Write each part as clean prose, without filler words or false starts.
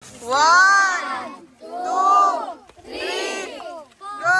1, 2, 3, go!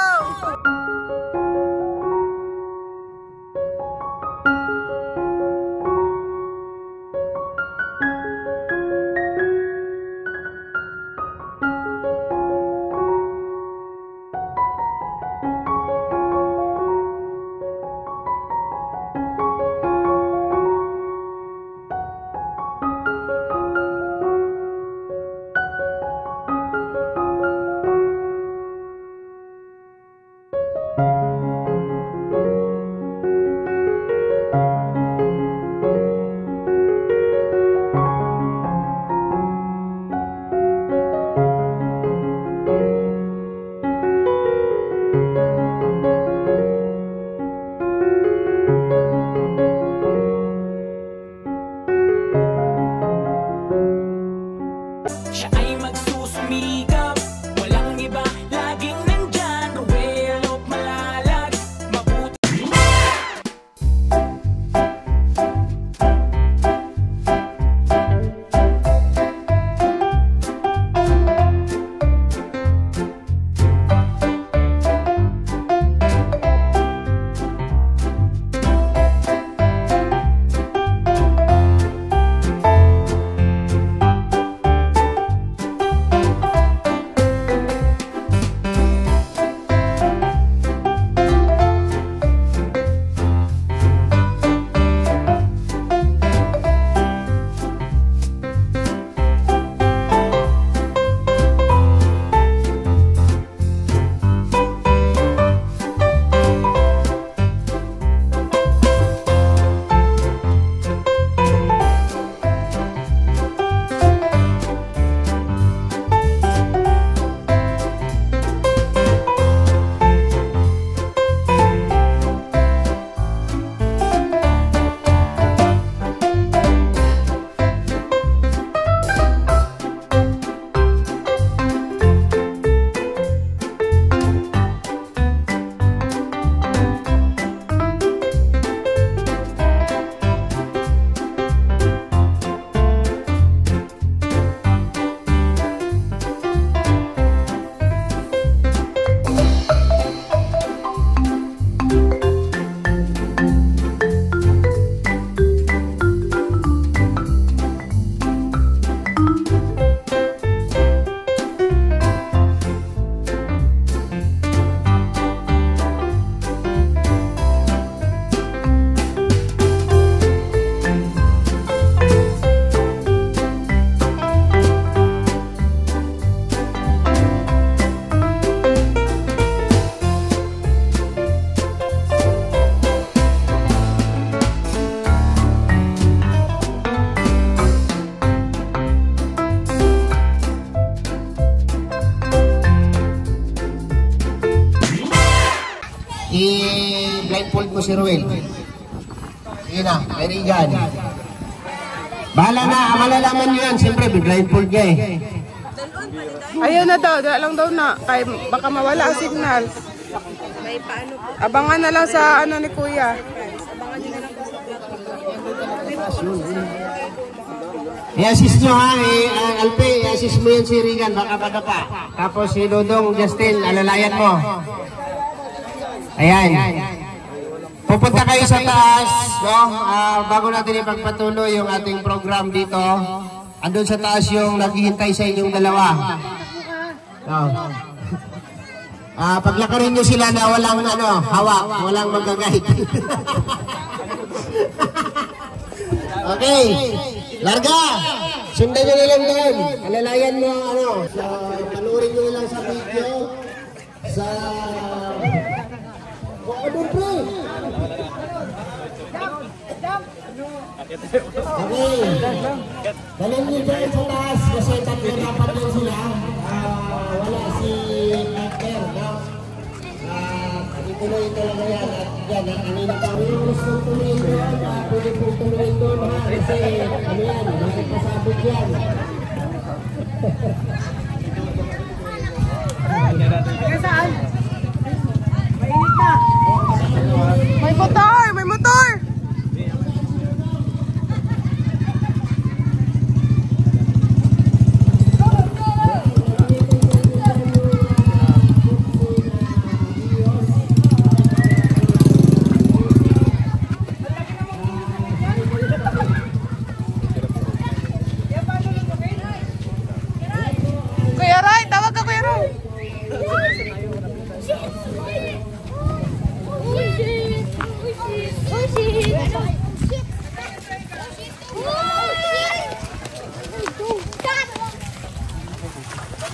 I-blindfold ko si Ruel. Sige na, Kaibigan. Bahala na, malalaman nyo yan. Siyempre, blindfold niya eh. Ayaw na daw, lang daw na. Kaya baka mawala ang signal. Abangan na lang sa ano ni Kuya. I-assist nyo ha, Alpe, i-assist mo yan si Regan, baka pa. Tapos si Dodong Justin, alalayan mo. Ayan. Pupunta kayo sa taas, no? Bago natin ipagpatuloy yung ating program dito. Andun sa taas yung naghihintay sa inyong dalawa. No. Paglakarin nyo sila na walang hawak, walang magagahit. Okay. Larga! Sundan nyo lang doon. Alalayan mo, panuorin nyo lang sa video. Sa... Okay. Dalan nyo dyan sa taas kasi tatlo dapat din sila. Wala si Peter, no? Ituloy ito lang yan. At yan, kanina pa rin gusto tuloy ito yan. Pwede po tuloy ito, ha? Kasi ano yan, bakit pasabot yan? Saan? Mainit na. May motor! May motor!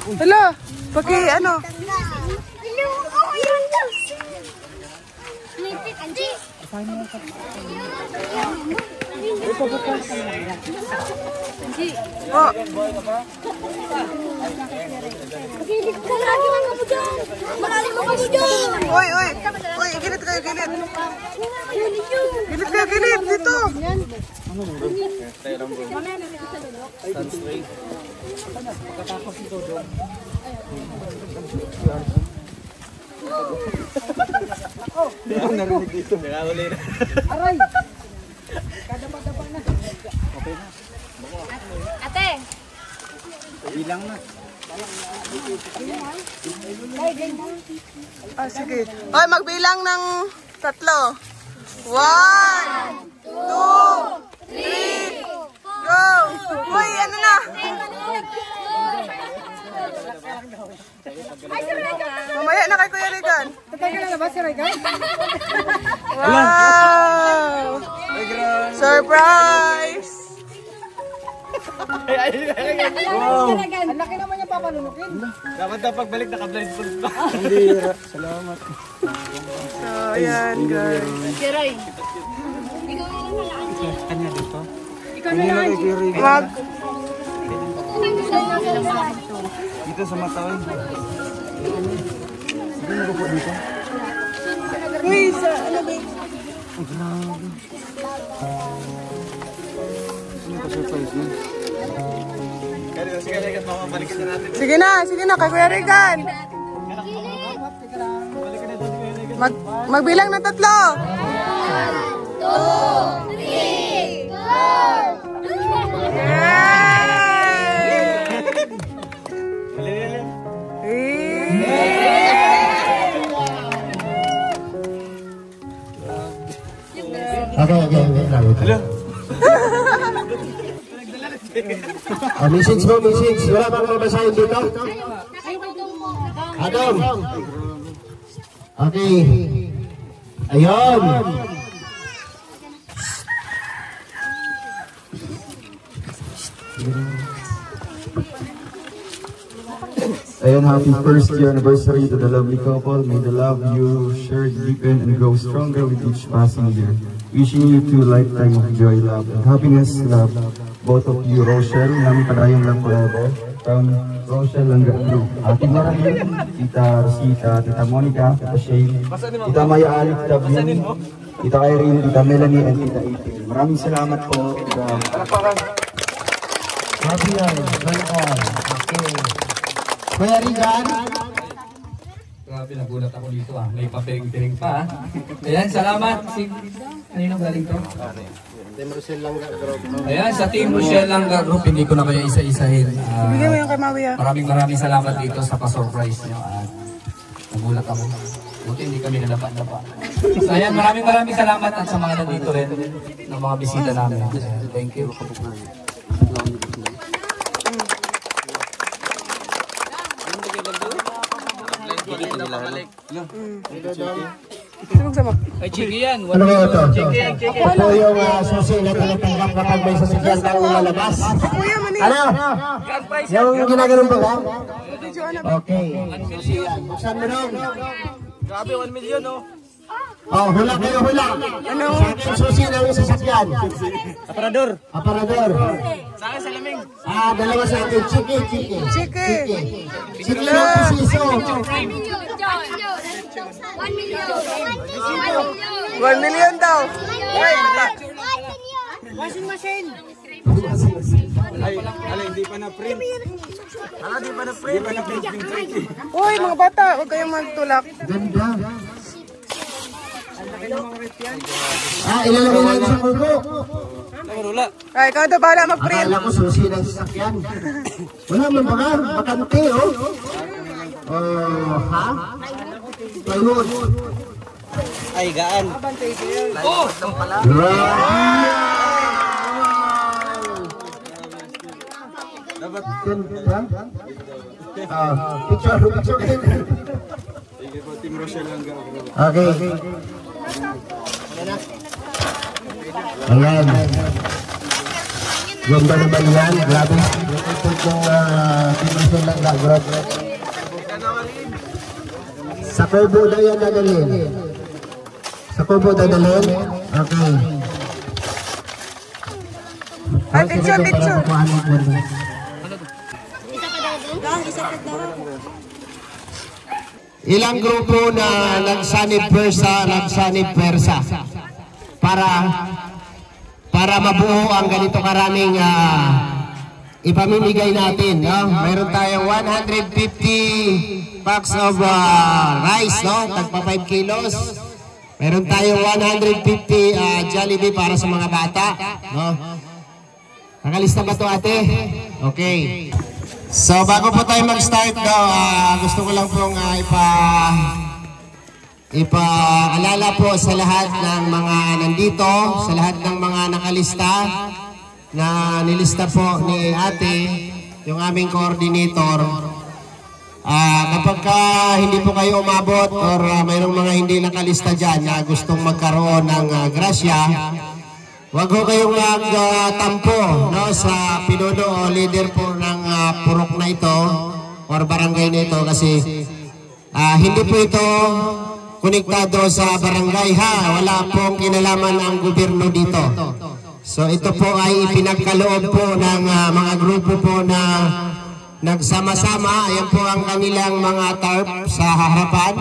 Hala, paki ano? Oh. Uy, uy. Uy, gilid kayo, gilid. Gilid kayo, gilid. Dito. Narinig dito. Nakahuli na. Aray! Kadapa-dapa na. Okay na. Ate! Bilang na. Ah, sige. Hoy, magbilang ng 3. 1, 2, 3, go! Uy, ano na? Mamaya na kay Kuya Regan. Tatagal na ba si Regan? Wow! Surprise! Wow! Ang laki naman yung papanunukin. Dapat na pagbalik naka-blindfold pa. Hindi. Salamat. So, ayan guys. Kiray! Kanya dito? Ikaw na lang. Wag. Dito sa matawin. Sige mo po dito. Uy, sa ano ba? Ano ka surprise mo? Sige na, kay Kuya Regan. Magbilang ng 3. 2, 3, go! Okay. Message mo, message. Wala bang mabasahin dito? Adam. Okay. Ayun. Ayan, happy first year anniversary to the lovely couple. May the love you share deepen and grow stronger with each passing year. Wishing you 2 lifetime of joy, love, and happiness, love. Both of you, Rochelle, namin padayong lang forever. From Rochelle Langga Group. Ate Maramil, Tita Rosita, Tita Monica, Tita Shane, Tita Maya Ali, Tita Bian, Tita Irene, Tita Melanie, and Tita April. Maraming salamat po. Happy yan. Welcome. Okay. Kuya Regan. Grabe, nagulat ako dito ah. May papiring-piring pa ah. Ayan, salamat. Kanino galing to? Team Rochelle Langga Group. Ayan, sa Team Rochelle Langga Group, hindi ko na kayo isa-isahin. Bigyan mo yung kay Maui ah. Maraming salamat dito sa pa-surprise nyo. At nagulat ako. Buti hindi kami nalapa-lapa. So ayan, maraming salamat at sa mga nandito rin ng mga bisita namin. Thank you. Sama. Ay, Chiki yan. Ano ba ito? Ito yung susi na tinatanggap kapag may sasakyan kang lalabas. Kuya, mani. Ano? Yung ginaganon ba ka? Okay. Buksan mo nung. Grabe, 1 million oh. Oh, hula kayo, hula. Ano? Sa akin susi ng sasakyan. Aparador. Aparador. Sa akin salamin. Dalawa sa akin. Chiki. Chiki. Chiki ng pisiso. 1 million! 1 million daw. Wait, Washing machine. Ay, hindi pa na-print. Di pa na-print. uy, mga bata, huwag kayong magtulak. Ganda. Ilalagay natin sa mundo. Ay, ikaw daw bahala mag-print. Akala ko susi ng sasakyan. Wala man ba ka? Bakante, oh. Ha? Plywood. Ay, gaan. Oh! Dapat ganda. Picture. Sige po, Team Rochelle Langga. Okay. Ayan. Ganda naman yan. Grabe. Yung pinusyon lang na. Grabe. Sa kubo na yan dadalhin. Sa kubo dadalhin. Okay. Ay, picture. Ilang grupo na nagsanib persa para mabuo ang ganito karaming ipamimigay natin, no? Mayroon tayong 150 packs of rice, no? Tagpa 5 kilos. Mayroon tayong 150 Jollibee para sa mga bata, no? Nakalista ba ito, ate? Okay. So bago po tayo mag-start, no, gusto ko lang pong ipaalala po sa lahat ng mga nandito, sa lahat ng mga nakalista, na nilista po ni ate, yung aming coordinator. Kapag hindi po kayo umabot or mayroong mga hindi nakalista dyan na gustong magkaroon ng grasya, wag ho kayong magtampo, no, sa pinuno o leader po ng purok na ito or barangay na ito, kasi hindi po ito konektado sa barangay, ha. Wala pong kinalaman ang gobyerno dito. So ito po ay ipinagkaloob po ng mga grupo po na nagsama-sama. Ayan po ang kanilang mga tarp sa harapan.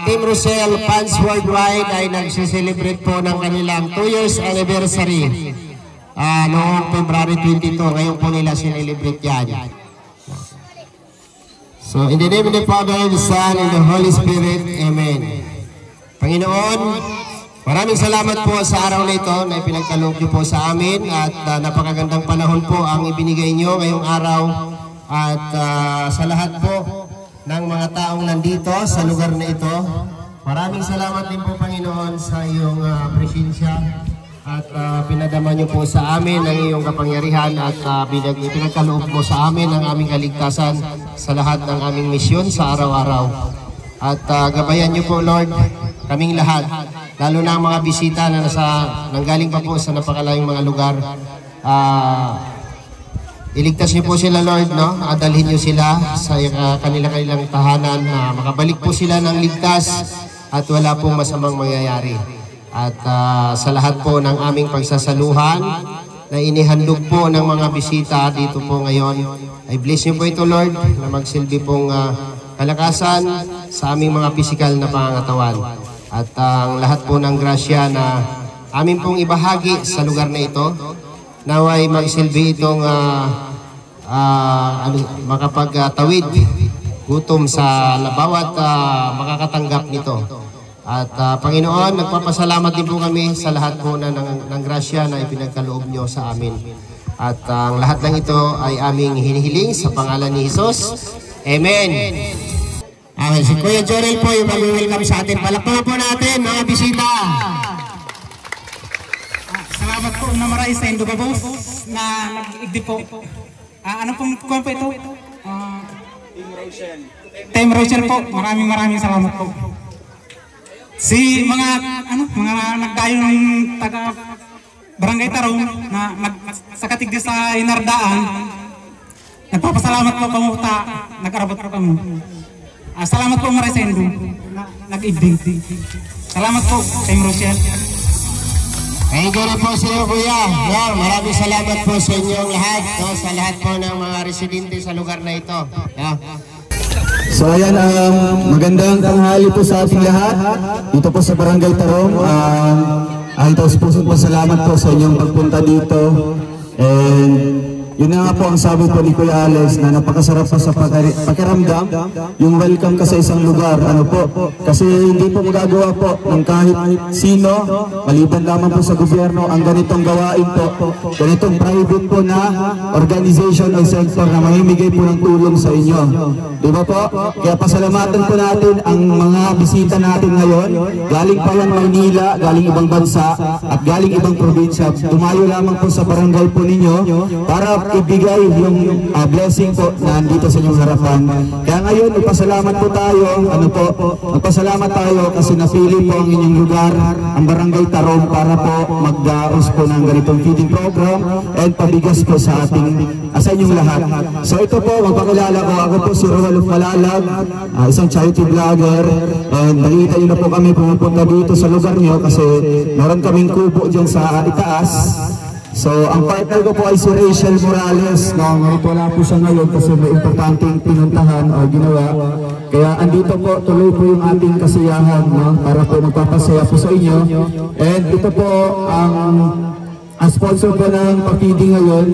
Team Rosel Fans Worldwide ay nagsiselebrate po ng kanilang 2 years anniversary noong February 22. Ngayon po nila sinelebrate yan. So in the name of the Father, the Son, and the Holy Spirit, Amen. Panginoon, maraming salamat po sa araw na ito na ipinagkaloob niyo po sa amin, at napakagandang panahon po ang ibinigay niyo ngayong araw, at sa lahat po ng mga taong nandito sa lugar na ito. Maraming salamat din po, Panginoon, sa iyong presensya, at pinadama niyo po sa amin ang iyong kapangyarihan, at pinagkaloob mo sa amin ang aming kaligtasan sa lahat ng aming misyon sa araw-araw. At gabayan niyo po, Lord, kaming lahat, lalo na ang mga bisita na nanggaling pa po sa napakalayong mga lugar. Iligtas niyo po sila, Lord, no? Adalhin niyo sila sa kanilang tahanan, na makabalik po sila ng ligtas at wala pong masamang mangyayari. At sa lahat po ng aming pagsasaluhan na inihandog po ng mga bisita dito po ngayon, ay bless niyo po ito, Lord, na magsilbi pong kalakasan sa aming mga pisikal na pangangatawan. At ang lahat po ng grasya na amin pong ibahagi sa lugar na ito, naway magsilbi itong makapagtawid gutom sa bawat makakatanggap nito. At Panginoon, nagpapasalamat din po kami sa lahat po ng grasya na ipinagkaloob nyo sa amin. At ang lahat ng ito ay aming hinihiling sa pangalan ni Jesus. Amen. Okay, si Kuya Jorel po yung mag-welcome sa atin. Palakpakan po natin mga bisita. Salamat po na maraming sa Indo Babos na nag-igdi po. Ano pong kuwan po ito? Team Rochelle po. Maraming salamat po. Si mga nagdayo ng taga Barangay Tarong na sa katigdi sa Inardaan, nagpapasalamat po kamuta, nag-arabot po kamo. Salamat po maraming sa Indo na nag-igdi. Salamat po, Team Rochelle. Thank you po sa iyo, Kuya. Yeah, maraming salamat po sa inyong lahat, no, sa lahat po ng mga residente sa lugar na ito. Yeah. So ayan, magandang tanghali po sa ating lahat dito po sa Barangay Tarong. Ay taus-pusong pasalamat po sa inyong pagpunta dito. And yun na nga po ang sabi po ni Kuya Alex, na napakasarap po sa pakiramdam yung welcome ka sa isang lugar. Ano po, kasi hindi po magagawa po ng kahit sino, maliban lamang po sa gobyerno, ang ganitong gawain po, ganitong private po na organization o sector na mamimigay po ng tulong sa inyo. Diba po? Kaya pasalamatan po natin ang mga bisita natin ngayon. Galing pa yan Maynila, galing ibang bansa at galing ibang probinsya. Tumayo lamang po sa barangay po ninyo para ibigay yung blessing po na nandito sa inyong harapan. Kaya ngayon, magpasalamat po tayo, magpasalamat tayo kasi napili po ang inyong lugar, ang Barangay Tarong, para po mag-daos po ng ganitong feeding program and pabigas po sa inyong lahat. So ito po, magpakilala ko, ako po si Roel of Malalag, isang charity vlogger, and nakikita nyo na po kami pumupunta dito sa lugar nyo kasi meron kaming kubo dyan sa itaas. So ang partner ko po ay si Rachel Morales, no? Ngunit wala po siya ngayon kasi may importanteng pinuntahan o ginawa. Kaya andito po, tuloy po yung ating kasiyahan, no? Para po magpapasaya po sa inyo. And ito po ang sponsor po ng pa-feeding ngayon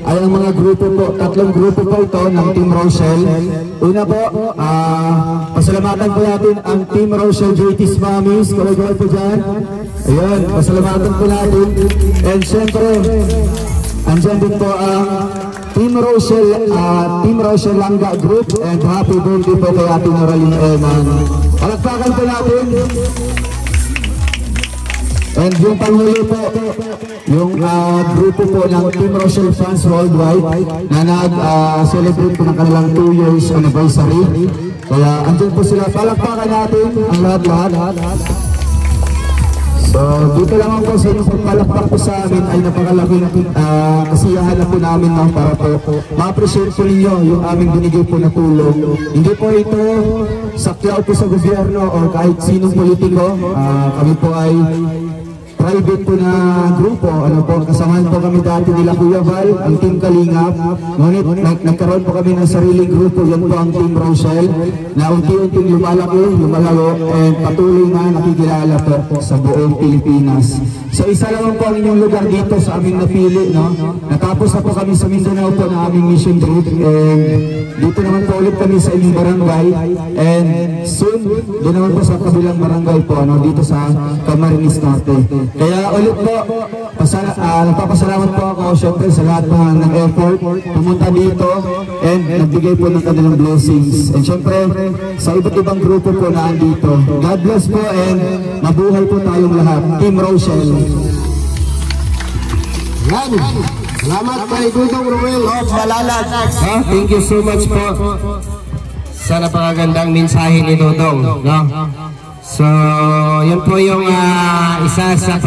ay ang mga grupo po, 3 grupo po ito ng Team Rochelle. Una po, pasalamatan po natin ang Team Rochelle Greatest Mommies. Kaway-kaway po dyan. Ayan, pasalamatan po natin. And syempre, andyan din po ang Team Rochelle Langga Group. And happy birthday po kay Ate Noraline Eman. Palagpakan po natin. And yung panghuli po, yung grupo po ng Team Rochelle Fans Worldwide na nag-celebrate po ng kanilang 2 years anniversary. Kaya andyan po sila, palakpakan natin ang lahat-lahat. So dito lang po sa inyong pagpalakpak po sa amin ay napakalaking kasiyahan na po namin para po ma-appreciate po ninyo yung aming binigay po na tulong. Hindi po ito sakyaw po sa gobyerno o kahit sinong politiko. Kami po ay private po na grupo, kasamahan po kami dati nila Kuya Val, ang Team Kalingap. Ngunit nagkaroon po kami ng sariling grupo, yan po ang Team Rochelle, na unti-unting lumalago, and patuloy na nakikilala po sa buong Pilipinas. So isa lang po ang inyong lugar dito sa aming napili, no? Natapos na po kami sa Mindanao po na aming mission trip, and dito naman po ulit kami sa inyong barangay, and soon, doon naman po sa kabilang barangay po, dito sa Camarines Norte. Kaya ulit po, nagpapasalamat po ako syempre sa lahat ng effort pumunta dito and nagbigay po ng kanilang blessings. And syempre sa iba't ibang grupo po na andito. God bless po and mabuhay po tayong lahat. Team Rochelle. Salamat kay Dudong Roel of Malalag. Thank you so much po sa napakagandang mensahe ni Dudong, no? So, yun po yung isa sa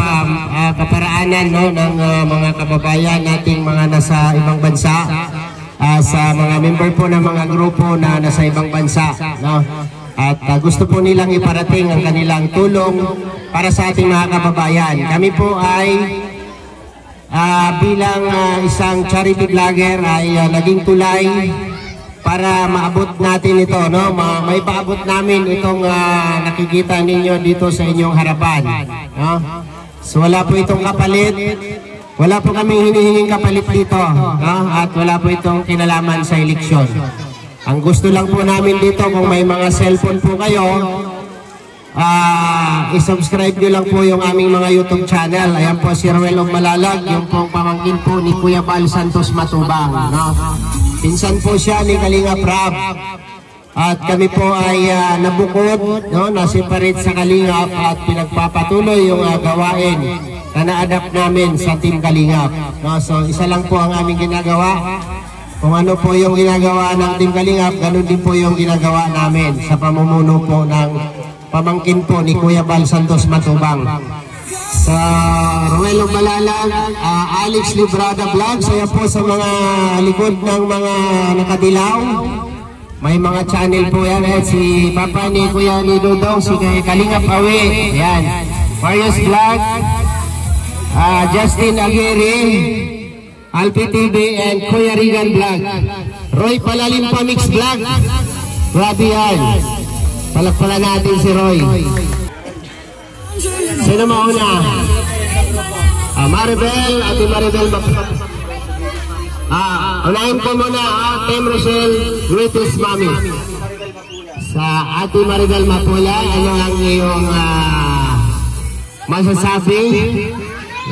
kaparaanan, no, ng mga kababayan nating mga nasa ibang bansa, sa mga member po ng mga grupo na nasa ibang bansa, no? At gusto po nilang iparating ang kanilang tulong para sa ating mga kababayan. Kami po ay bilang isang charity vlogger ay naging tulay para maabot natin ito, no? May paabot namin itong nakikita ninyo dito sa inyong harapan, no? So wala po itong kapalit, wala po kaming hinihinging kapalit dito, no? At wala po itong kinalaman sa eleksyon. Ang gusto lang po namin dito, kung may mga cellphone po kayo, i-subscribe nyo lang po yung aming mga YouTube channel. Ayan po si Roel of Malalag, yung pong pamangkin po ni Kuya Bal Santos Matubang, no? Pinsan po siya ni Kalingap Rab. At kami po ay nabukod, no, na-separate sa Kalingap at pinagpapatuloy yung gawain na na-adapt namin sa Team Kalingap. No, so isa lang po ang aming ginagawa. Kung ano po yung ginagawa ng Team Kalingap, ganun din po yung ginagawa namin sa pamumuno po ng pamangkin po ni Kuya Bal Santos Matubang. Sa Roel of Malalag, Alex Librada Vlog, saya po sa mga likod ng mga nakadilaw. May mga channel po yan, si Papa ni Kuya ni Dudong, si Kalingap Awe, yan. Marius Vlog, Justin Aguirre, Alpi TV, and Kuya Regan Vlog. Roy Palalim Pamix Vlog, grabe yan. Palakpalan natin si Roy. Sino mauna? Maribel, Ate Maribel. Unahin po muna Team Rochelle Greatest Mommy. Sa Ate Maribel Mapula, ano ang iyong masasabi?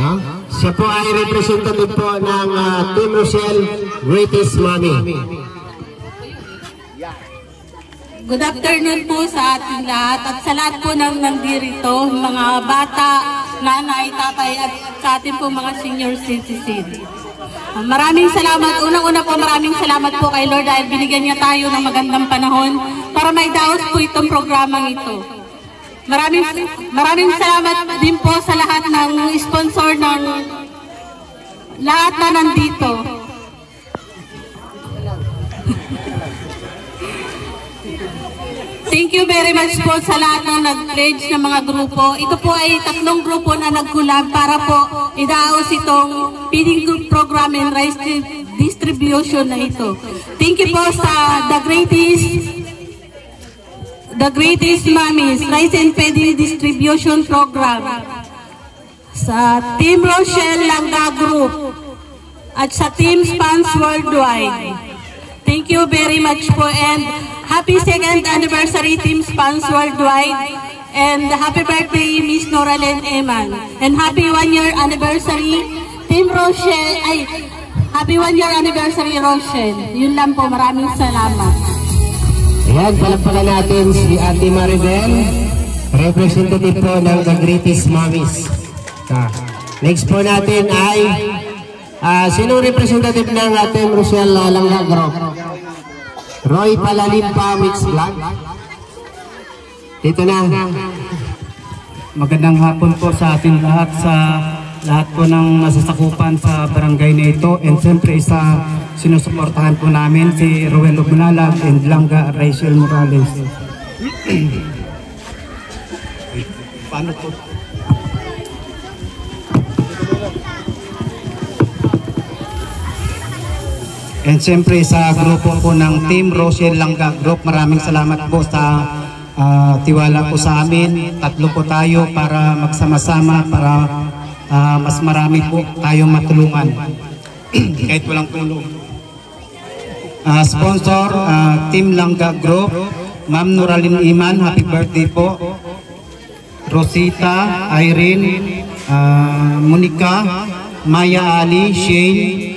No? Siya po ay representative po ng Team Rochelle Greatest Mommy. Good afternoon po sa ating lahat at sa lahat po ng nandirito, mga bata, nanay, tatay at sa ating po mga senior citizen. Maraming salamat. Unang-una po, maraming salamat po kay Lord dahil binigyan niya tayo ng magandang panahon para maidaos po itong programang ito. Maraming salamat din po sa lahat ng sponsor ng lahat na nandito. Thank you very much po sa lahat ng nag-pledge ng mga grupo. Ito po ay 3 grupo na nag-collab para po idaos itong feeding program and rice distribution na ito. Thank you po sa The Greatest Mommies Rice and Feeding Distribution Program, sa Team Rochelle Langga Group, at sa Team Spans Worldwide. Thank you very much po, and happy 2nd anniversary Team Spans Worldwide, and happy birthday Miss Noralen Eman, and happy 1-year anniversary Team Rochelle, happy 1-year anniversary Rochelle. Yun lang po, maraming salamat. Ayan, palagpakan natin si Ate Maribel, representative po ng The Greatest Mommies. Next po natin ay sinong representative ng ating Rochelle Langga Group? Roy Palalimpa Mix Vlog. Dito na. Magandang hapon po sa ating lahat, sa lahat po ng nasasakupan sa barangay na ito, and siyempre isa sinusuportahan po namin si Ruel Bunalag and Langga Rachel Morales. Paano po? And siyempre sa grupo po ng Team Rochelle Langga Group, maraming salamat po sa tiwala po sa amin. 3 po tayo para magsama-sama para mas marami po tayong matulungan kahit walang tulong. Sponsor, Team Langga Group, Ma'am Noralen Iman, happy birthday po. Rosita, Irene, Monica, Maya Ali, Shane,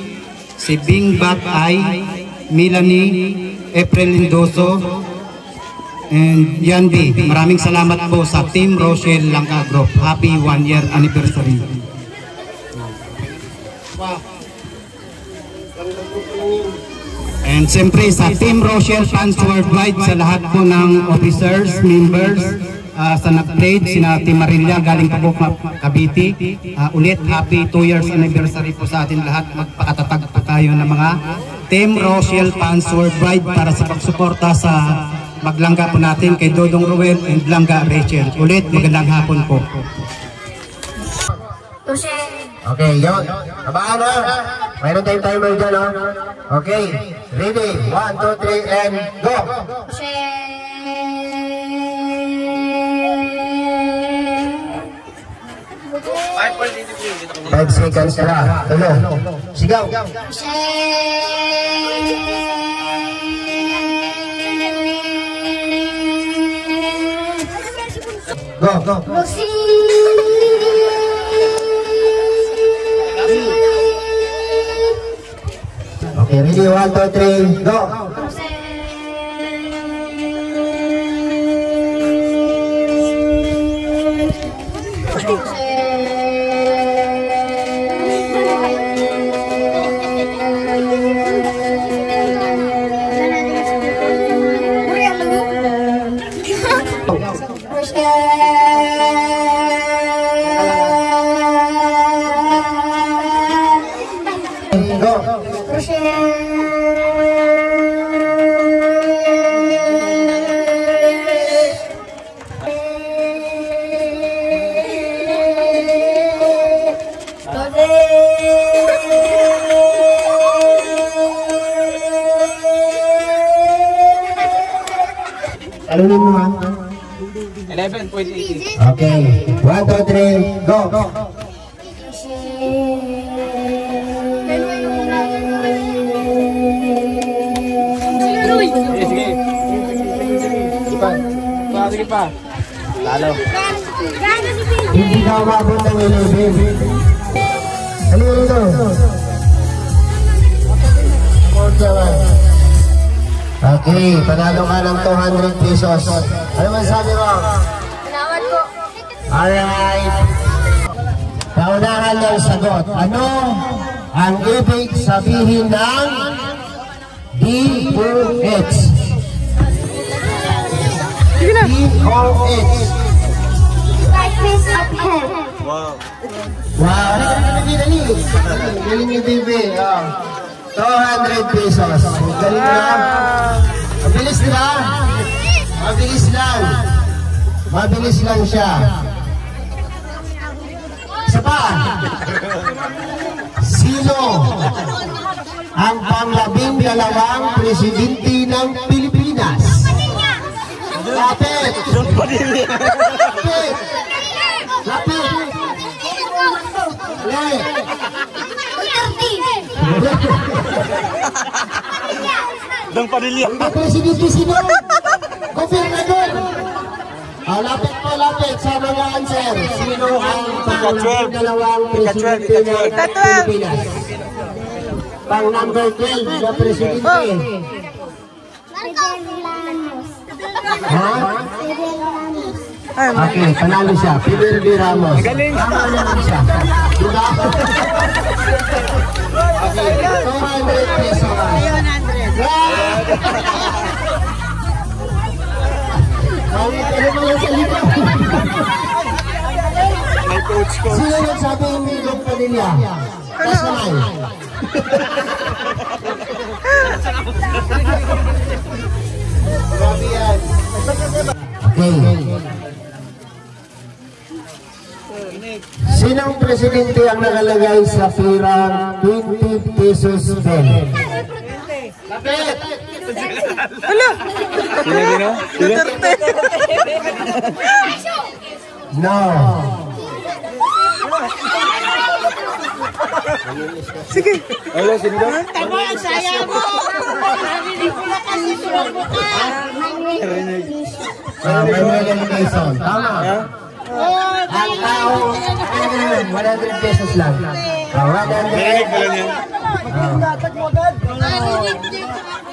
si Bing Bat Ay, Melanie, April Lindoso, and Yanbi. Maraming salamat po sa Team Rochelle Langga Group. Happy 1-year anniversary. And siyempre sa Team Rochelle Fans Worldwide, sa lahat po ng officers, members, sa nag-pledge, sina Ate Marilla galing po Cavite. Ulit, happy 2 years anniversary po sa atin lahat. Magpakatatag po tayo ng mga Team Rochelle Fans Worldwide para sa pagsuporta sa maglangga po natin kay Dodong Ruel and Langga Rachel. Ulit, magandang hapon po. Okay, yun. Kabaan na. Mayroon tayong timer dyan, no? Okay, ready? 1, 2, 3, and go! 5 seconds na. Tulo. Sigaw. Go. Okay, ready? 1, 2, 3, go! Ano mo ha? 11.80. Okay. 1, 2, 3, go! Sige pa. Lalo. Hindi ka umabot ng 11. Ano yun ito? Okay, panalo ka ng 200 pesos. Ano man sabi mo? Salamat po. Alright. Paunahan ng sagot. Ano ang ibig sabihin ng DOH. DOH. Wow. Wow. Galing ni Bibi. 200 pesos. Galing na. Mabilis na. Mabilis lang. Mabilis lang siya. Isa pa. Sino ang pang-12 presidente ng Pilipinas? Lapit! Lapit! Lapit! Dang Padilla. Ang presidente sino? Gobernador! Lapit po, lapit sa mga answer. Sino ang pang-12 presidente ng Pilipinas? Pang number 12 na presidente. Ha? Okay, panalo siya. Fidel V. Ramos. Tama naman siya. Diba? Okay, 200 pesos. 100. Ano mga salita? Sino nagsabi yung Migong Padilla? Kasay. Grabe yan. Okay. Sinong presidente ang nakalagay sa pirang 20 pesos bill? Lapit! Hala! Sino? Duterte! No. Sige. Hello, sino daw? Tama, saya mo! Narinig ko na kasi tulog mo ka! Manuel Quezon. Tama. Ang tao, 100 pesos lang. 100. Narinig pala niya.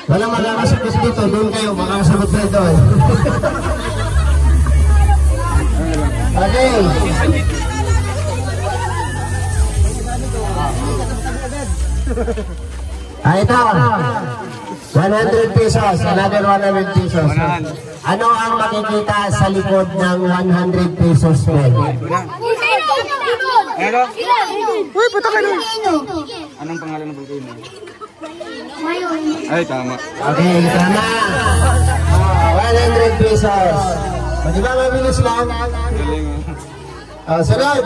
Walang makakasagot dito. Doon kayo, makakasagot na doon. Okay. Ito. 100 pesos. Another 100 pesos. Ano ang makikita sa likod ng 100 pesos bill? Ano? Uy, puto ka nun. Anong pangalan ng volcano? Ay, tama. Okay, tama. 100 pesos. Di ba mabilis lang? Sunod.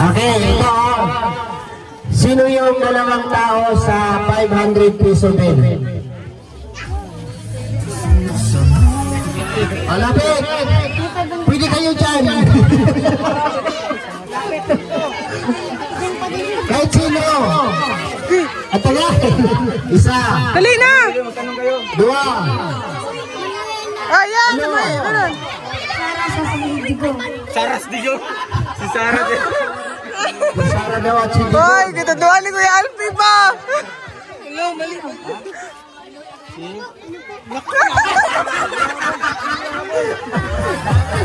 Okay, ito. Sino yung dalawang tao sa 500 peso bill? Lapit! Pwede kayo dyan! Kahit sino! At taga! Isa! Dali na! Dua! Ayan! Ganun! Saras Digo. Si Sarah din. Sara daw at si Digo. Hoy, kitaduan ni Kuya Alfie pa! Hello, mali.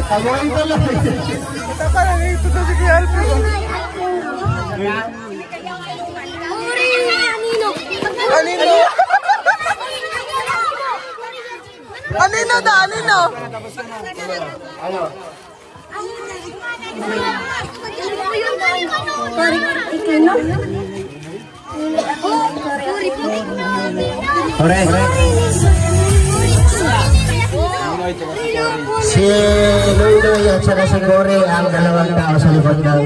Tamuin ko lang. Kita pa lang ito si Kuya Alfie. Anino? Anino da, anino? Ano? Correct. Si Noynoy at saka si Gore ang dalawang tao sa likod ng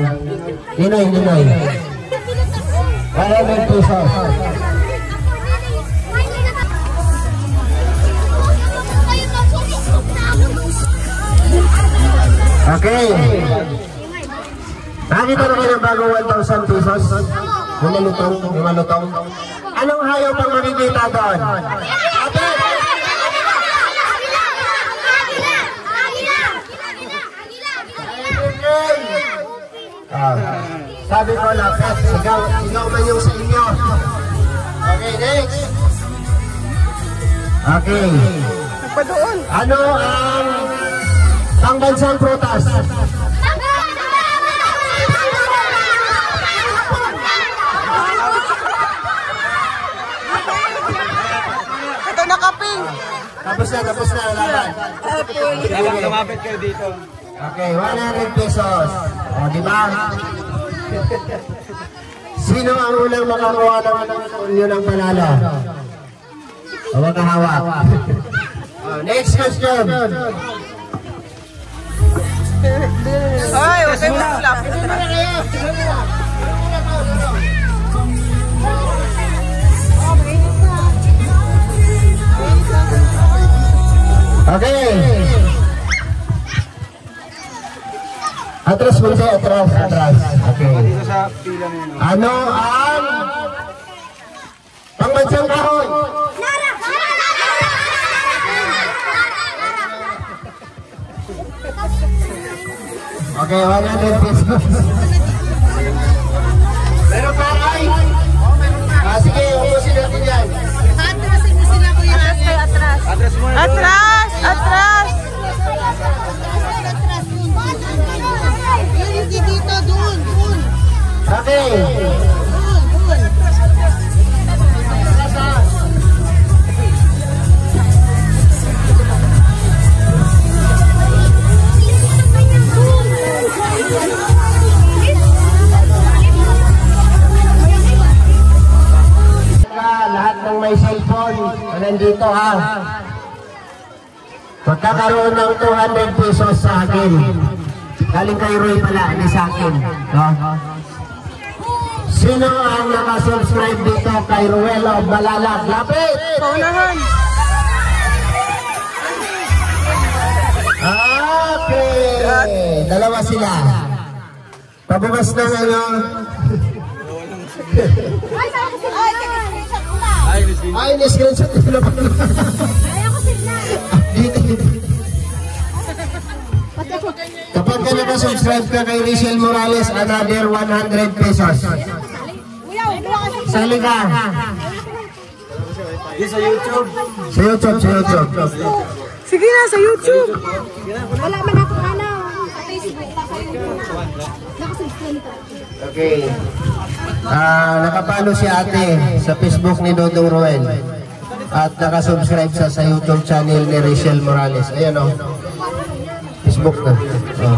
Ninoy. 100 pesos. Okay. Nakita na kayo ng bagong 1,000 pesos? Lumalutong. Anong hayop ang makikita doon? Sabi ko lapit, sigaw man yung sa inyo. Okay, next. Okay. Pa doon. Ano ang Pangbansang prutas. Ito nakaping. Tapos na laban. Dapat lumapit kayo dito. Okay, 100 pesos. O, di ba? Sino ang unang makakuha ng yun ang panalo? Huwag ka hawak. Next question. Ay, okay mo lang. Okay. Atras mo siya, atras. Okay. Dito sa pila na yun. Ano ang pangbansang kahoy? Okay, 100 pesos. Meron pa ay? Sige, ubusin natin yan. Atrasin mo sila, kuya. Atras. Address mo na doon. Atras! Atras! Hindi dito, doon. Okay. Lahat ng may cellphone, nandito ha. Magkakaroon ng 200 pesos sa akin. Galing kay Roy pala, hindi sa akin. No? Sino ang nakasubscribe dito kay Ruelo Balalag? Lapit! Paunahan. Okay! Dalawa sila. Pabukas na ngayon. Ay, ni-screenshot nila pa. Kapag ka nakasubscribe ka kay Rachel Morales, another 100 pesos. Sali ka. Sa YouTube. Sa YouTube. Sige na, sa YouTube. Wala man ako sa Facebook. Nakasubscribe ka. Okay. Nakapalo si ate sa Facebook ni Dodong Roel. At nakasubscribe sa YouTube channel ni Rachel Morales. Ayan o. Facebook na. Oh.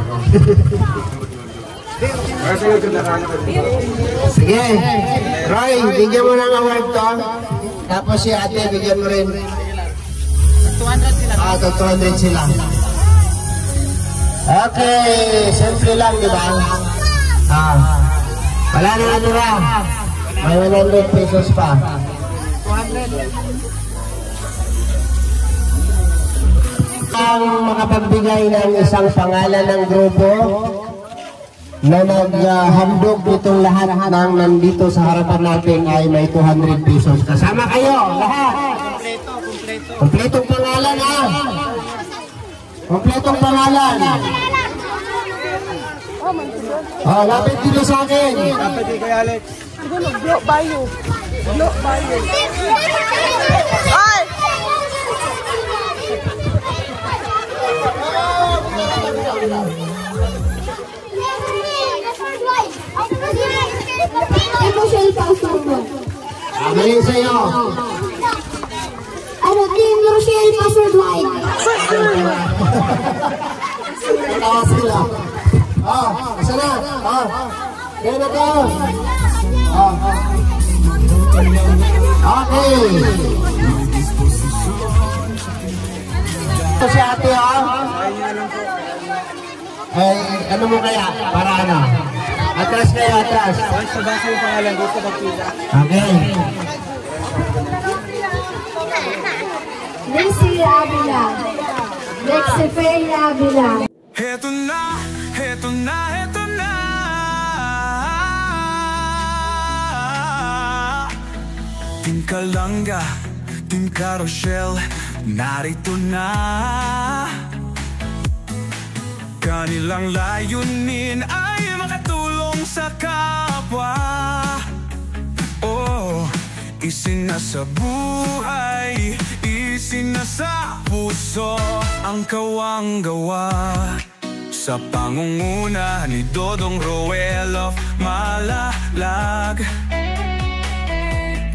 Sige. Roy, bigyan mo ng award to. Tapos si ate, bigyan mo rin. 200 sila. 200 sila. Okay. Simple lang, di ba? Wala na natira. May 100 pesos pa. 200. Ang makapagbigay ng isang pangalan ng grupo na naghandog nitong lahat ng nandito sa harapan natin ay may 200 pesos. Kasama kayo, lahat. Kompletong pangalan ha. Kompletong pangalan. Oh, lapit dito sa akin. Lapit dito kay Alex. Block by you. Ay! Amin sa'yo. Ano, Team Rochelle, password wide. Tawa sila. Asa na? Kaya na to. Okay. Ito si ate ano mo kaya? Para ano? Atras kayo, atras. Sa basa yung pangalan, gusto magpila. Okay. Lexi Avila. Lexi Faye Avila. Heto na Team Kalanga, Team Carochelle, narito na. Kanilang layunin ay makatulong sa kapwa. Oh, isinasabuhay, Isinasa puso ang kawang gawa sa pangunguna ni Dodong Roel of Malalag.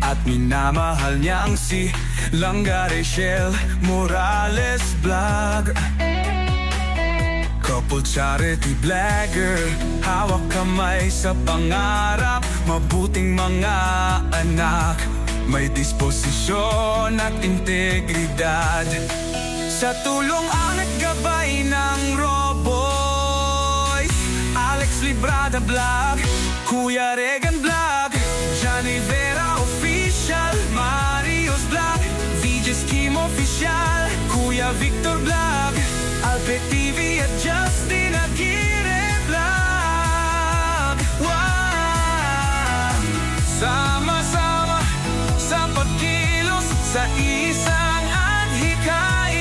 At minamahal niya ang si Langga Rachel Morales Vlog. Couple charity blogger, hawak kamay sa pangarap, mabuting mga anak, may disposisyon at integridad. Sa tulong at gabay ng Roboy, Alex Librada Vlog, Kuya Regan Vlog, Johnny Vera Official, Marios Vlog, VJ's Kim Official, Kuya Victor Vlog, Alpe TV at Justin Aguirre Vlog. Wow! Sama-sama sa pagkilos sa isang adhikain,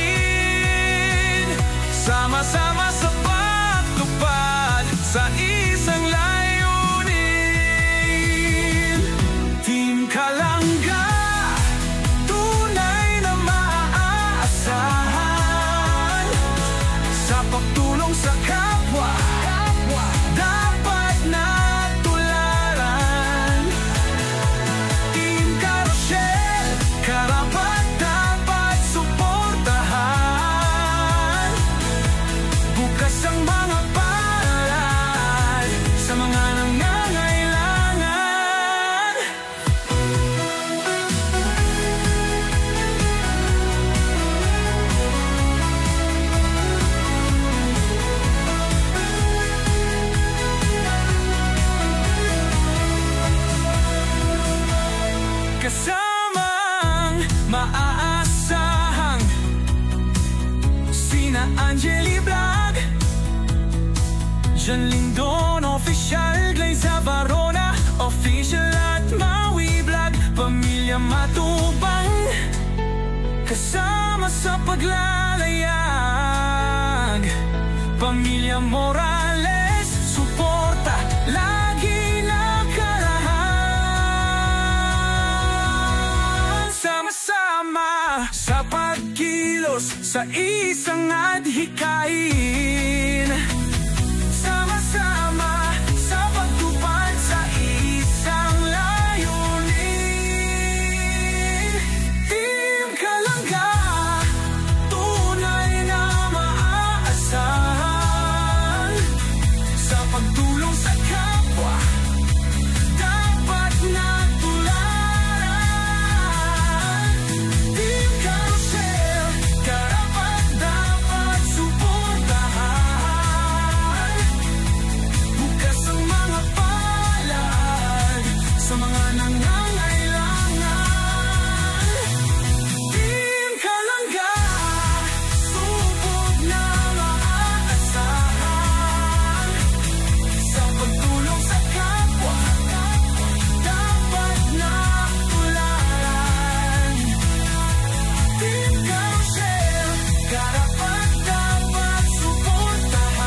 sama-sama sa pagtupad sa isang layunin. Team Kalangga, tunay na maaasahan sa pagtulong sa kapwa, dapat na tularan. Team Carousel, karapat dapat suportahan. Bukas ang mga palad sa mga nangangailangan. Kasamang maaasahang sina Angeli Vlog, Jan Lindon Official, Glaze Varona Official at Maui Vlog, Pamilya Matubang, kasama sa paglalayag, Pamilya Morales, suporta lagi nakarahan. Sama-sama sa pagkilos sa isang adhikain, sama-sama sa pagtupad sa isang layunin. Team Kalangga, tunay na maaasahan sa pagtulong sa kapwa, dapat na tularan. Team Carousel, karapat dapat suportahan. Bukas ang mga palad sa mga nangangailangan. Team Kalangga, subok na maaasahan sa pagtulong sa kapwa, dapat na tularan. Team Carousel, karapat dapat suportahan.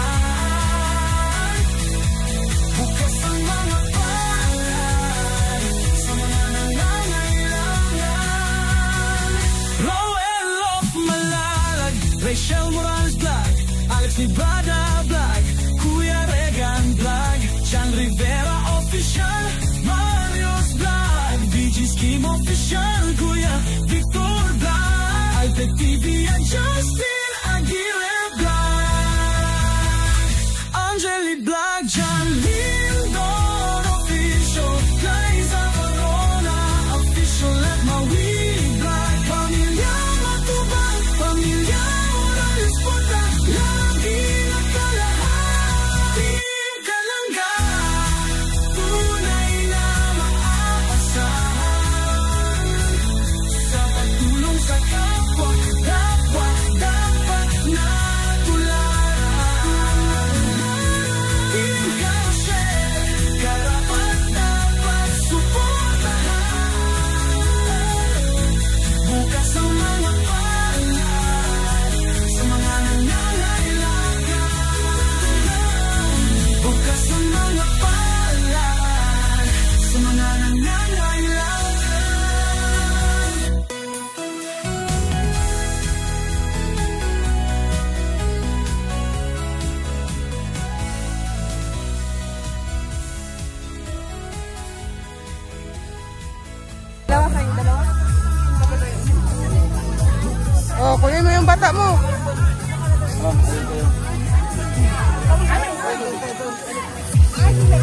Bukas ang mga palad sa mga nangangailangan. Roel of Malalag, Rachel Morales Vlog, Alex Librada Vlog, Kuya Regan Vlog, Jan Rivera Official, Marios Vlog, VJ's Kim Official, Kuya Victor Vlog, Alpe TV at Justin Aguirre Vlog, Angeli Vlog, Jan Lindon Official, Liza Varona Official at Maui Vlog, Pamilya Matubang, Pamilya Morales Porta, lagi nakalahan. Team Kalangga, tunay na maaasahan sa pagtulong sa kapwa, dapat na tularan. Team Carousel, kunin mo yung bata mo.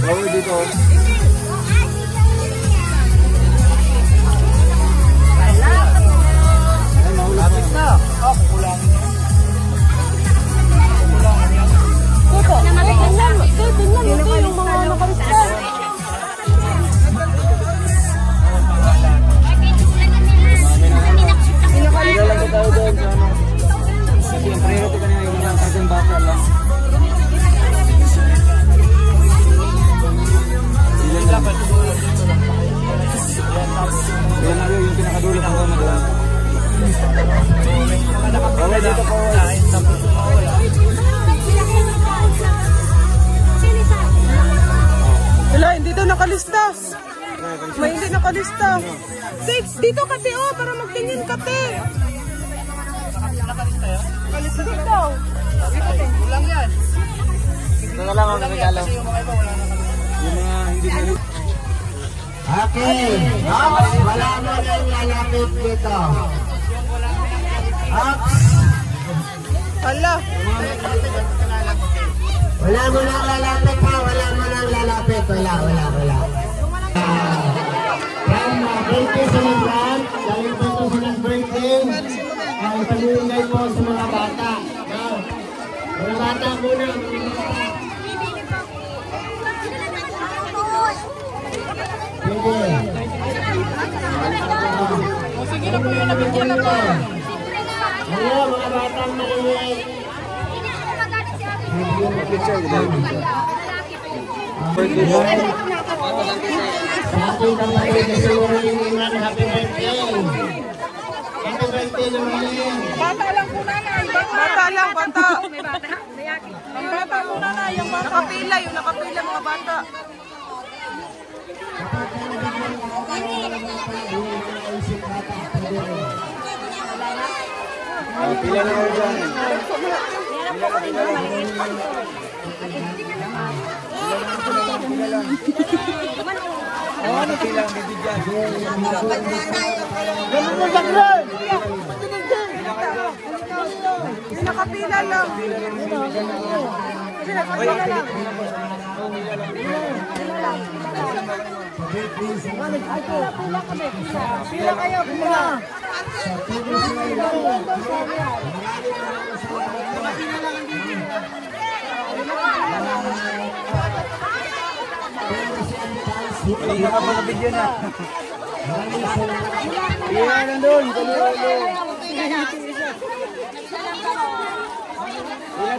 Oh, dito. Lapit na. Kukulang. Yung mga nakarista. Ilalagay tayo doon sa ano. Kasi yung priority ka na yung mga kargang bata lang. Yan na yung pinakadulo ng goma doon. Okay, dito po. Wala, hindi daw nakalista. May hindi nakalista. Dito kate oh, para magtingin kate. Nakalista daw. Kulang yan. Ito lang ang regalo. Yung mga hindi na. Okay. Ops, wala mo nang lalapit dito. Ops. Hala. Wala mo nang lalapit ha. Wala mo nang lalapit. Wala. From birthday celebrant, dahil po ito silang birthday, ang pamimigay po sa mga bata. Mga bata muna. Sige na po yung nabigyan ako. Hello, mga batang makinig. Sa ating kapatid na sinurulingan, happy birthday. Happy birthday naman. Bata lang po nanay. Bata lang, bata. Ang bata po nanay, yung bata. Nakapila, yung nakapila mga bata. Pila na mo dyan. Ano pila ang bibigyan? Ganun mo sagran! Yung nakapila lang. Nakapila lang. Pila kayo, pila. Hindi ka pa nabigyan na. Pila lang doon. Pila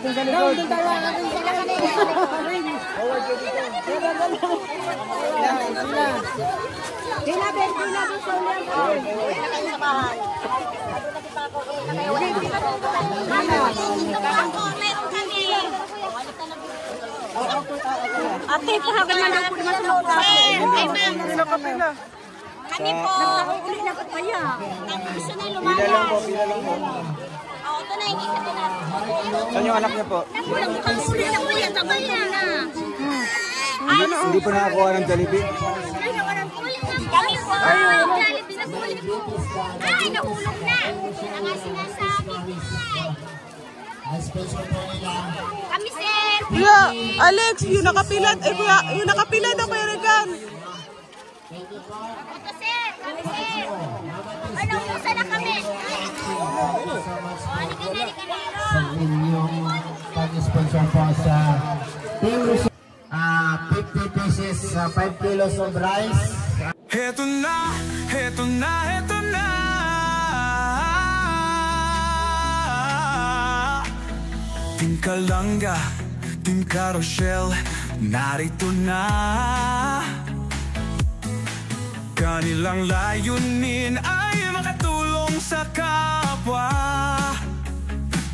doon sa likod. Pila doon sa ulan. Sa bahay. Meron kami. Ate, pahagan man ako naman sa loob. Hindi nakapila. Kami po. Uli na ka kaya. Gusto na Pila lumaya. lang po, pila lang po. Oo, ito na, hindi ka na. Saan yung anak niya po? Nakulang pang uli na po yan. Tabay na. Hindi po nakakuha ng Jollibee? Kami po. Jollibee na po. Ay, nahulog na. Ang nga sinasabi. Kami, sir. Kuya, Alex, yung nakapila. Eh, kuya, yung nakapila daw kay Regan. Ito, sir. Kami, sir. Ano, kusa na kami. Halika na. Sa inyong pag-sponsor po sa Team Rochelle. 50 pieces, 5 kilos of rice. Heto na, heto na, heto na. Team Kalanga, Team Rochelle, narito na. Kanilang layunin ay makatulong sa kapwa.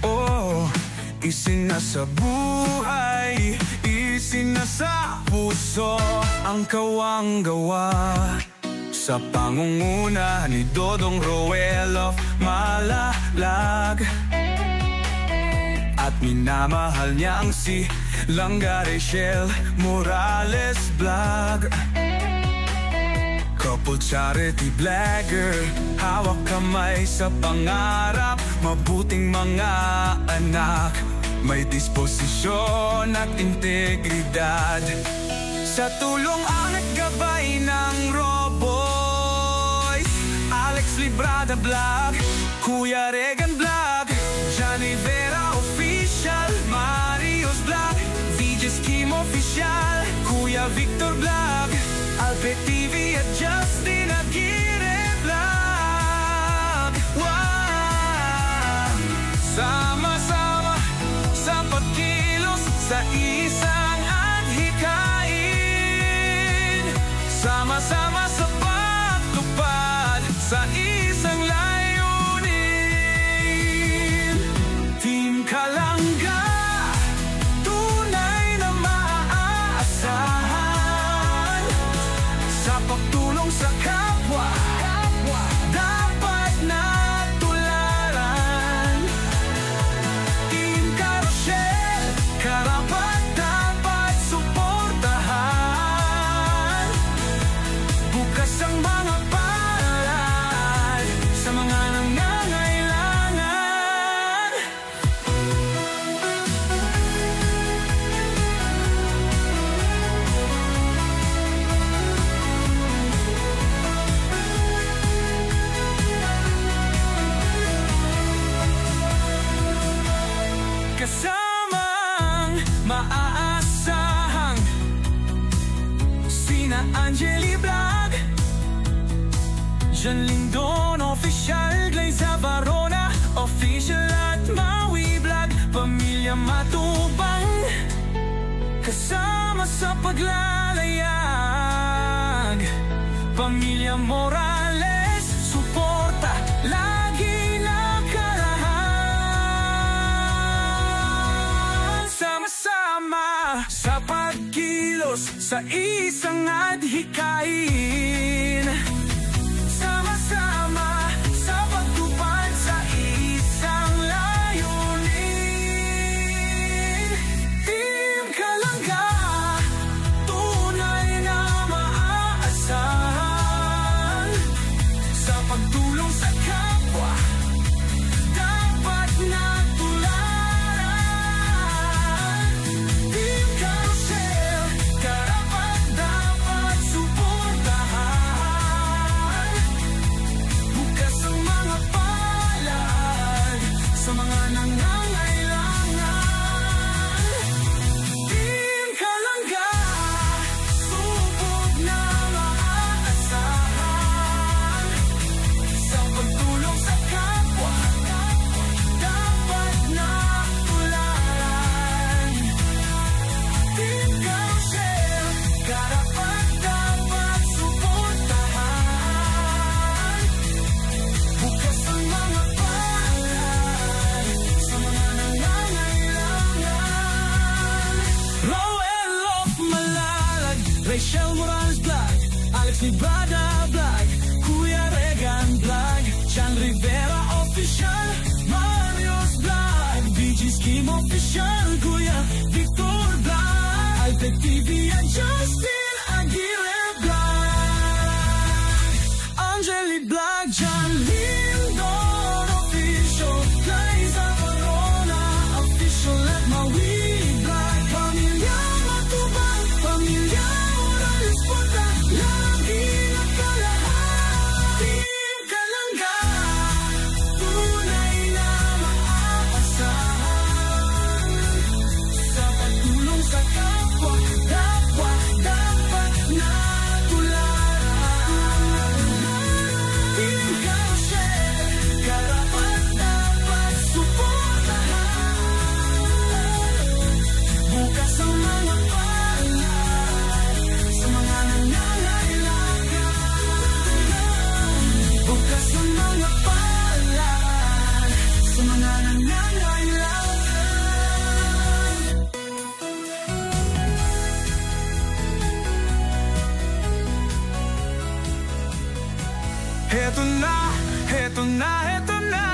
Oh, isinasa buhay, isinasa puso ang kawang-gawa. Sa pangunguna ni Dodong Roel of Malalag, at minamahal niya ang si Langga Rachel Morales Vlog. Couple charity blagger, hawak kamay sa pangarap mabuting mga anak, may disposisyon at integridad. Sa tulong at gabay ng Roboy, Alex Librada Vlog, Kuya Regan Vlog, Johnny Vera Official, Mario's Vlog, VJ's Kim Official, Kuya Victor Vlog, Alpe TV at Justin Aguirre Vlog. Wow! Sama-sama sa pagkilos sa isang adhikain, sama-sama sa pagtupad sa isang layunin. Team Kalangga, tunay na maaasahan sa pagtulong sa kapwa, dapat na tularan. Team Carousel, karapat dapat suportahan. Bukas ang mga palad sa mga nangangailangan. Kasamang maaasahang sina Angeli Vlog, Jan Lindon Official, Glayza Varona Official at Maui Vlog, Pamilya Matubang, kasama sa paglalayag, Pamilya Morales, suporta lagi nakarahan. Sama-sama sa pagkilos sa isang adhikain, sama-sama sa pagtupad sa isang layunin. Team Kalangga, tunay na maaasahan sa pagtulong sa kapwa, dapat na tularan. Team Carousel, karapat dapat suportahan. Bukas ang mga palad sa mga nangangailangan. Team Kalangga, subok na maaasahan sa pagtulong sa kapwa, dapat na tularan. Team Carousel, karapat dapat suportahan. Bukas ang mga palad sa mga nangangailangan. Roel of Malalag, Rachel Morales Vlog, Alex Librada Vlog, Kuya Regan Vlog, Chan Rivera Official, Mario's Vlog, VJ's Kim Official, Kuya Victor Vlog, Alpe TV at Justin Aguirre Vlog, Angeli Vlog, Jan Lindon Official, Glayza Varona Official at Maui Vlog, Pamilya Matubang, Pamilya Morales Porta, lagi nakalahan. Team Kalangga, tunay na maaasahan sa pagtulong sa kapwa, dapat na tularan. Team Carousel, karapat dapat suportahan. Bukas ang mga palad sa mga nangangailangan. Bukas ang mga palad sa mga nangangailangan. Heto na, heto na, heto na.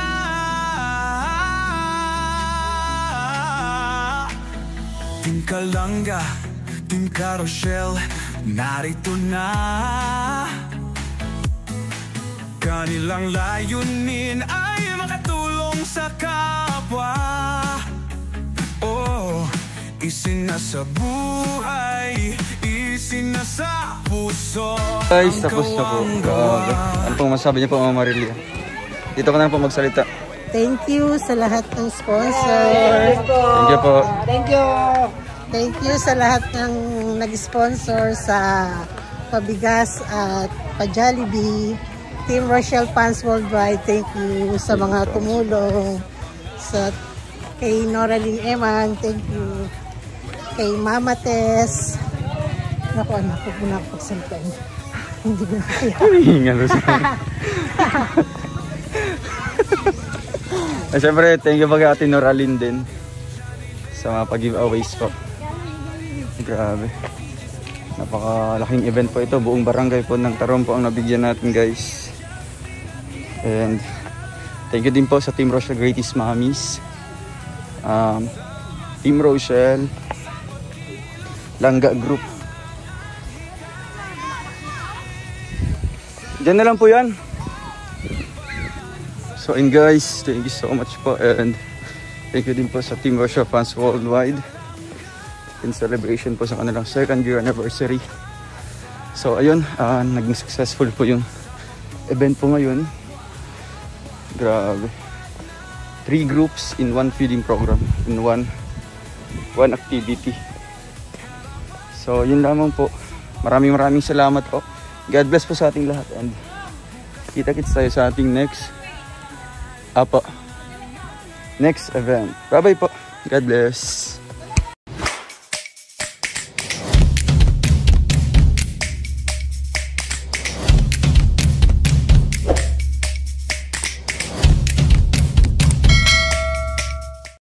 Team Kalangga, Team Carousel, narito na. Kanilang layunin ay makatulong lang sa kapwa. Oh, isinasa buhay, isinasa puso. Guys, tapos na po. Grabe. Ano pong masabi niyo po, Mama Marilia? Dito ka na po magsalita. Thank you sa lahat ng sponsor. Thank you po. Thank you sa lahat ng nag-sponsor sa pabigas at pa-Jollibee. Team Rochelle Fans Worldwide, thank you sa mga tumulong. Kay Noraling Eman, thank you. Kay Mama Tess. Naku, anak ko muna ako pagsalita niya. Hindi ko na kaya. Siyempre, thank you po kay Ate Noraline din sa mga pag-giveaways po. Grabe. Napakalaking event po ito. Buong barangay po ng Tarom po ang nabigyan natin, guys. And thank you din po sa Team Rochelle Greatest Mommies, Team Rochelle, Langga Group. Diyan na lang po yan. So and guys, thank you so much po. And thank you din po sa Team Rochelle Fans Worldwide in celebration po sa kanilang 2nd year anniversary. So ayun, naging successful po yung event po ngayon. Grabe. 3 groups in 1 feeding program, in one activity. So yun lamang po. Maraming salamat po. God bless po sa ating lahat, and kita-kits tayo sa ating next event. Bye bye po. God bless.